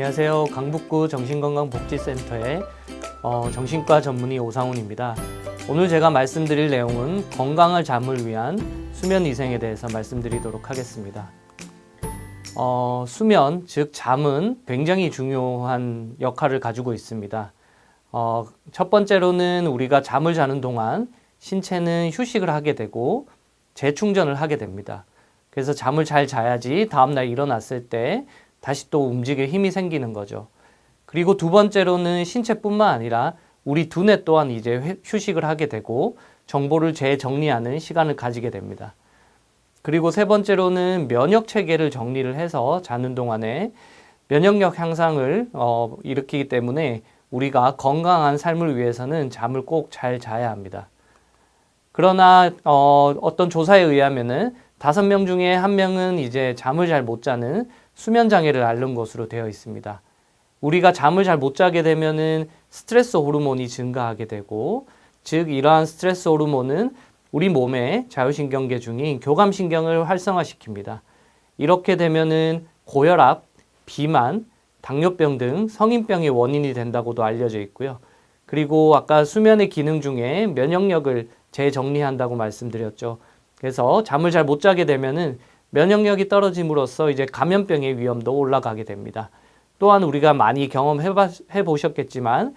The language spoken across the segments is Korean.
안녕하세요. 강북구 정신건강복지센터의 정신과 전문의 오상훈입니다. 오늘 제가 말씀드릴 내용은 건강한 잠을 위한 수면위생에 대해서 말씀드리도록 하겠습니다. 수면, 즉 잠은 굉장히 중요한 역할을 가지고 있습니다. 첫 번째로는 우리가 잠을 자는 동안 신체는 휴식을 하게 되고 재충전을 하게 됩니다. 그래서 잠을 잘 자야지 다음날 일어났을 때 다시 또 움직일 힘이 생기는 거죠. 그리고 두 번째로는 신체뿐만 아니라 우리 두뇌 또한 이제 휴식을 하게 되고 정보를 재정리하는 시간을 가지게 됩니다. 그리고 세 번째로는 면역 체계를 정리를 해서 자는 동안에 면역력 향상을 일으키기 때문에 우리가 건강한 삶을 위해서는 잠을 꼭 잘 자야 합니다. 그러나 어떤 조사에 의하면은 5명 중에 1명은 이제 잠을 잘 못 자는 수면 장애를 앓는 것으로 되어 있습니다. 우리가 잠을 잘 못 자게 되면은 스트레스 호르몬이 증가하게 되고, 즉 이러한 스트레스 호르몬은 우리 몸의 자율신경계 중인 교감신경을 활성화시킵니다. 이렇게 되면은 고혈압, 비만, 당뇨병 등 성인병의 원인이 된다고도 알려져 있고요. 그리고 아까 수면의 기능 중에 면역력을 재정리한다고 말씀드렸죠. 그래서 잠을 잘 못 자게 되면은 면역력이 떨어짐으로써 이제 감염병의 위험도 올라가게 됩니다. 또한 우리가 많이 경험해 보셨겠지만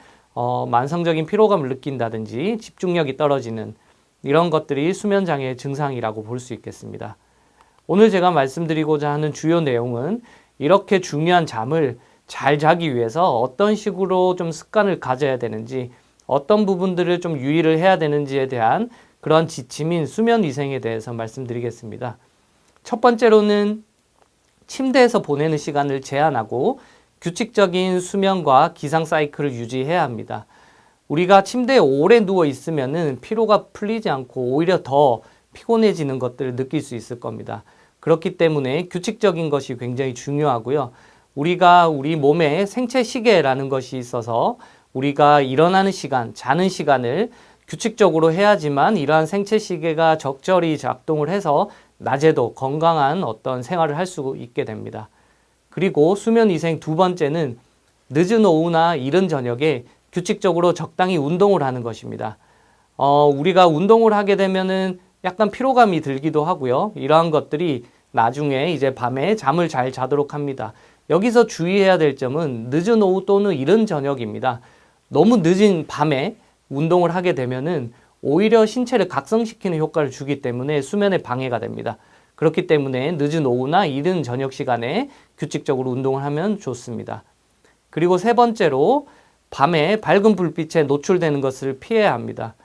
만성적인 피로감을 느낀다든지 집중력이 떨어지는 이런 것들이 수면 장애의 증상이라고 볼 수 있겠습니다. 오늘 제가 말씀드리고자 하는 주요 내용은 이렇게 중요한 잠을 잘 자기 위해서 어떤 식으로 좀 습관을 가져야 되는지, 어떤 부분들을 좀 유의를 해야 되는지에 대한 그런 지침인 수면 위생에 대해서 말씀드리겠습니다. 첫 번째로는 침대에서 보내는 시간을 제한하고 규칙적인 수면과 기상 사이클을 유지해야 합니다. 우리가 침대에 오래 누워 있으면은 피로가 풀리지 않고 오히려 더 피곤해지는 것들을 느낄 수 있을 겁니다. 그렇기 때문에 규칙적인 것이 굉장히 중요하고요. 우리가 우리 몸에 생체 시계라는 것이 있어서 우리가 일어나는 시간, 자는 시간을 규칙적으로 해야지만 이러한 생체 시계가 적절히 작동을 해서 낮에도 건강한 어떤 생활을 할 수 있게 됩니다. 그리고 수면 위생 두 번째는 늦은 오후나 이른 저녁에 규칙적으로 적당히 운동을 하는 것입니다. 우리가 운동을 하게 되면은 약간 피로감이 들기도 하고요. 이러한 것들이 나중에 이제 밤에 잠을 잘 자도록 합니다. 여기서 주의해야 될 점은 늦은 오후 또는 이른 저녁입니다. 너무 늦은 밤에 운동을 하게 되면은 오히려 신체를 각성시키는 효과를 주기 때문에 수면에 방해가 됩니다. 그렇기 때문에 늦은 오후나 이른 저녁 시간에 규칙적으로 운동을 하면 좋습니다. 그리고 세 번째로 밤에 밝은 불빛에 노출되는 것을 피해야 합니다.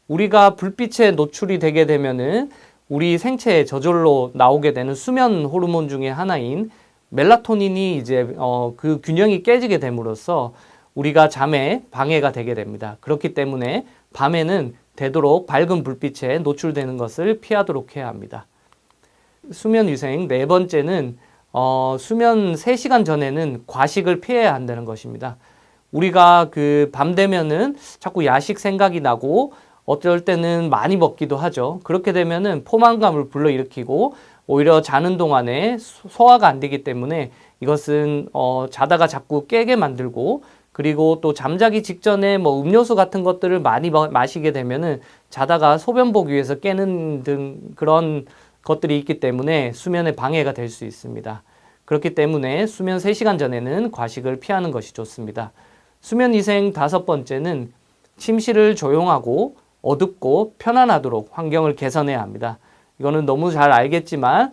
우리가 불빛에 노출이 되게 되면은 우리 생체에 저절로 나오게 되는 수면 호르몬 중에 하나인 멜라토닌이 이제 그 균형이 깨지게 됨으로써 우리가 잠에 방해가 되게 됩니다. 그렇기 때문에 밤에는 되도록 밝은 불빛에 노출되는 것을 피하도록 해야 합니다. 수면 위생 네 번째는 수면 3시간 전에는 과식을 피해야 한다는 것입니다. 우리가 그 밤 되면은 자꾸 야식 생각이 나고 어쩔 때는 많이 먹기도 하죠. 그렇게 되면은 포만감을 불러일으키고 오히려 자는 동안에 소화가 안 되기 때문에 이것은 자다가 자꾸 깨게 만들고, 그리고 또 잠자기 직전에 뭐 음료수 같은 것들을 많이 마시게 되면은 자다가 소변 보기 위해서 깨는 등 그런 것들이 있기 때문에 수면에 방해가 될 수 있습니다. 그렇기 때문에 수면 3시간 전에는 과식을 피하는 것이 좋습니다. 수면 위생 5번째는 침실을 조용하고 어둡고 편안하도록 환경을 개선해야 합니다. 이거는 너무 잘 알겠지만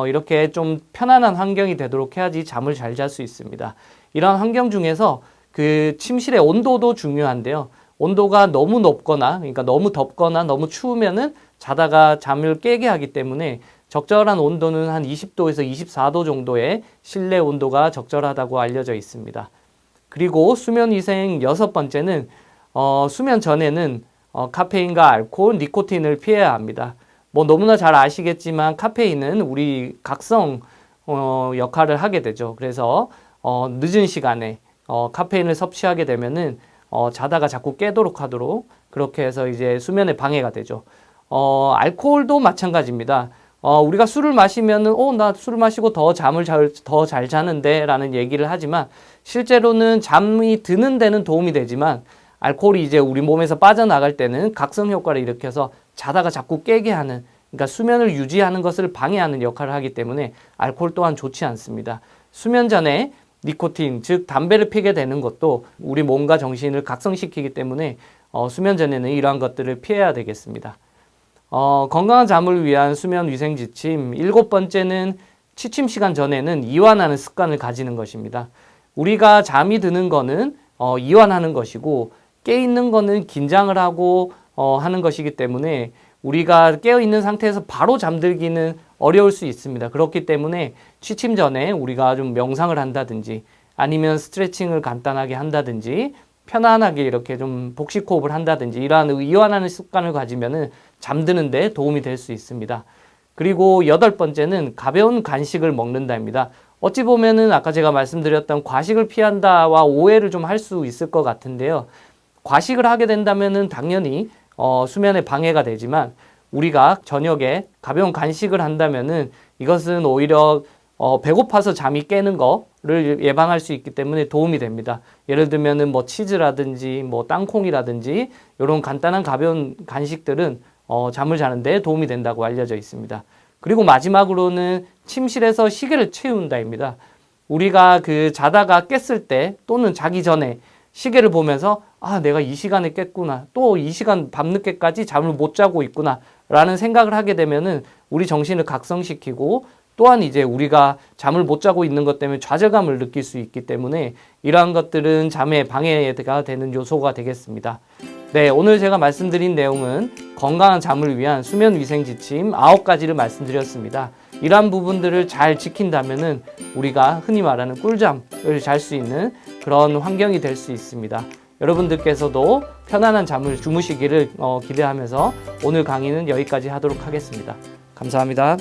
이렇게 좀 편안한 환경이 되도록 해야지 잠을 잘 잘 수 있습니다. 이런 환경 중에서 그 침실의 온도도 중요한데요. 온도가 너무 높거나, 그러니까 너무 덥거나 너무 추우면은 자다가 잠을 깨게 하기 때문에 적절한 온도는 한 20도에서 24도 정도의 실내 온도가 적절하다고 알려져 있습니다. 그리고 수면 위생 6번째는 수면 전에는 카페인과 알코올, 니코틴을 피해야 합니다. 뭐 너무나 잘 아시겠지만 카페인은 우리 각성 역할을 하게 되죠. 그래서 늦은 시간에 카페인을 섭취하게 되면은 자다가 자꾸 깨도록 하도록 그렇게 해서 이제 수면에 방해가 되죠. 알코올도 마찬가지입니다. 우리가 술을 마시면은, 나 술을 마시고 더 잘 자는데 라는 얘기를 하지만 실제로는 잠이 드는 데는 도움이 되지만 알코올이 이제 우리 몸에서 빠져나갈 때는 각성 효과를 일으켜서 자다가 자꾸 깨게 하는, 그러니까 수면을 유지하는 것을 방해하는 역할을 하기 때문에 알코올 또한 좋지 않습니다. 수면 전에 니코틴, 즉 담배를 피게 되는 것도 우리 몸과 정신을 각성시키기 때문에 수면 전에는 이러한 것들을 피해야 되겠습니다. 건강한 잠을 위한 수면 위생 지침 7번째는 취침 시간 전에는 이완하는 습관을 가지는 것입니다. 우리가 잠이 드는 거는 이완하는 것이고 깨있는 거는 긴장을 하고 하는 것이기 때문에 우리가 깨어있는 상태에서 바로 잠들기는 어려울 수 있습니다. 그렇기 때문에 취침 전에 우리가 좀 명상을 한다든지 아니면 스트레칭을 간단하게 한다든지 편안하게 이렇게 좀 복식 호흡을 한다든지 이러한 이완하는 습관을 가지면은 잠드는데 도움이 될 수 있습니다. 그리고 8번째는 가벼운 간식을 먹는다입니다. 어찌 보면은 아까 제가 말씀드렸던 과식을 피한다와 오해를 좀 할 수 있을 것 같은데요. 과식을 하게 된다면은 당연히 수면에 방해가 되지만 우리가 저녁에 가벼운 간식을 한다면은 이것은 오히려 배고파서 잠이 깨는 거를 예방할 수 있기 때문에 도움이 됩니다. 예를 들면은 뭐 치즈라든지 뭐 땅콩이라든지 이런 간단한 가벼운 간식들은 잠을 자는데 도움이 된다고 알려져 있습니다. 그리고 마지막으로는 침실에서 시계를 채운다입니다. 우리가 자다가 깼을 때 또는 자기 전에 시계를 보면서 내가 이 시간에 깼구나. 또 이 시간 밤늦게까지 잠을 못 자고 있구나. 라는 생각을 하게 되면은 우리 정신을 각성시키고 또한 이제 우리가 잠을 못 자고 있는 것 때문에 좌절감을 느낄 수 있기 때문에 이러한 것들은 잠에 방해가 되는 요소가 되겠습니다. 네, 오늘 제가 말씀드린 내용은 건강한 잠을 위한 수면 위생 지침 9가지를 말씀드렸습니다. 이러한 부분들을 잘 지킨다면은 우리가 흔히 말하는 꿀잠을 잘 수 있는 그런 환경이 될 수 있습니다. 여러분들께서도 편안한 잠을 주무시기를 기대하면서 오늘 강의는 여기까지 하도록 하겠습니다. 감사합니다.